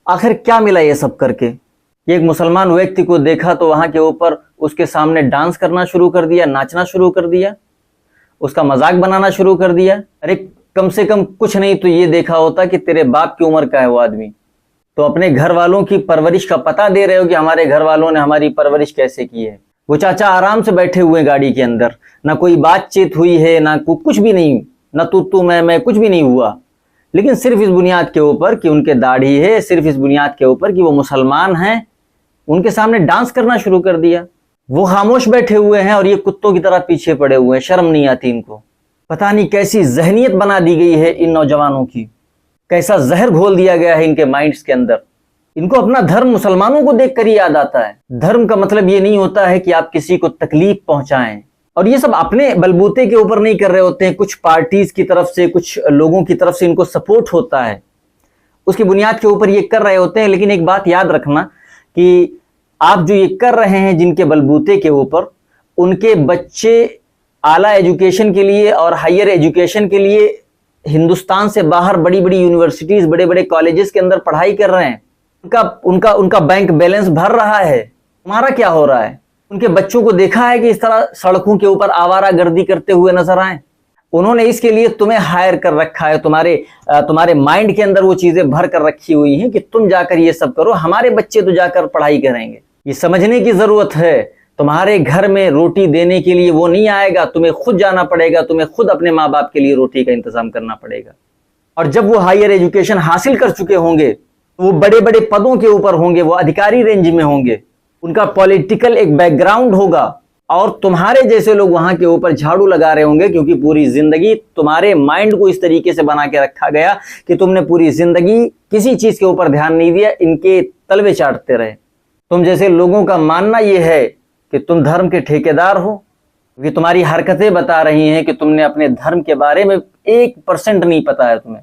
आखिर क्या मिला ये सब करके? एक मुसलमान व्यक्ति को देखा तो वहां के ऊपर उसके सामने डांस करना शुरू कर दिया, नाचना शुरू कर दिया, उसका मजाक बनाना शुरू कर दिया। अरे कम से कम कुछ नहीं तो ये देखा होता कि तेरे बाप की उम्र का है वो आदमी, तो अपने घर वालों की परवरिश का पता दे रहे हो कि हमारे घर वालों ने हमारी परवरिश कैसे की है। वो चाचा आराम से बैठे हुए गाड़ी के अंदर, ना कोई बातचीत हुई है, ना कुछ भी नहीं, ना तू मैं कुछ भी नहीं हुआ, लेकिन सिर्फ इस बुनियाद के ऊपर कि उनके दाढ़ी है, सिर्फ इस बुनियाद के ऊपर कि वो मुसलमान हैं, उनके सामने डांस करना शुरू कर दिया। वो खामोश बैठे हुए हैं और ये कुत्तों की तरह पीछे पड़े हुए हैं, शर्म नहीं आती इनको। पता नहीं कैसी जहनियत बना दी गई है इन नौजवानों की, कैसा जहर घोल दिया गया है इनके माइंड्स के अंदर। इनको अपना धर्म मुसलमानों को देखकर ही याद आता है। धर्म का मतलब ये नहीं होता है कि आप किसी को तकलीफ पहुंचाएं, और ये सब अपने बलबूते के ऊपर नहीं कर रहे होते हैं, कुछ पार्टीज की तरफ से, कुछ लोगों की तरफ से इनको सपोर्ट होता है, उसकी बुनियाद के ऊपर ये कर रहे होते हैं। लेकिन एक बात याद रखना कि आप जो ये कर रहे हैं जिनके बलबूते के ऊपर, उनके बच्चे आला एजुकेशन के लिए और हायर एजुकेशन के लिए हिंदुस्तान से बाहर बड़ी बड़ी यूनिवर्सिटीज, बड़े बड़े कॉलेजेस के अंदर पढ़ाई कर रहे हैं, उनका बैंक बैलेंस भर रहा है। तुम्हारा क्या हो रहा है? उनके बच्चों को देखा है कि इस तरह सड़कों के ऊपर आवारा गर्दी करते हुए नजर आए? उन्होंने इसके लिए तुम्हें हायर कर रखा है, तुम्हारे माइंड के अंदर वो चीजें भर कर रखी हुई हैं कि तुम जाकर ये सब करो, हमारे बच्चे तो जाकर पढ़ाई करेंगे। ये समझने की जरूरत है, तुम्हारे घर में रोटी देने के लिए वो नहीं आएगा, तुम्हें खुद जाना पड़ेगा, तुम्हें खुद अपने माँ बाप के लिए रोटी का इंतजाम करना पड़ेगा। और जब वो हायर एजुकेशन हासिल कर चुके होंगे, वो बड़े बड़े पदों के ऊपर होंगे, वो अधिकारी रेंज में होंगे, उनका पॉलिटिकल एक बैकग्राउंड होगा, और तुम्हारे जैसे लोग वहां के ऊपर झाड़ू लगा रहे होंगे, क्योंकि पूरी जिंदगी तुम्हारे माइंड को इस तरीके से बना के रखा गया कि तुमने पूरी जिंदगी किसी चीज के ऊपर ध्यान नहीं दिया, इनके तलवे चाटते रहे। तुम जैसे लोगों का मानना यह है कि तुम धर्म के ठेकेदार हो, क्योंकि तुम्हारी हरकतें बता रही हैं कि तुमने अपने धर्म के बारे में 1% नहीं पता है तुम्हें।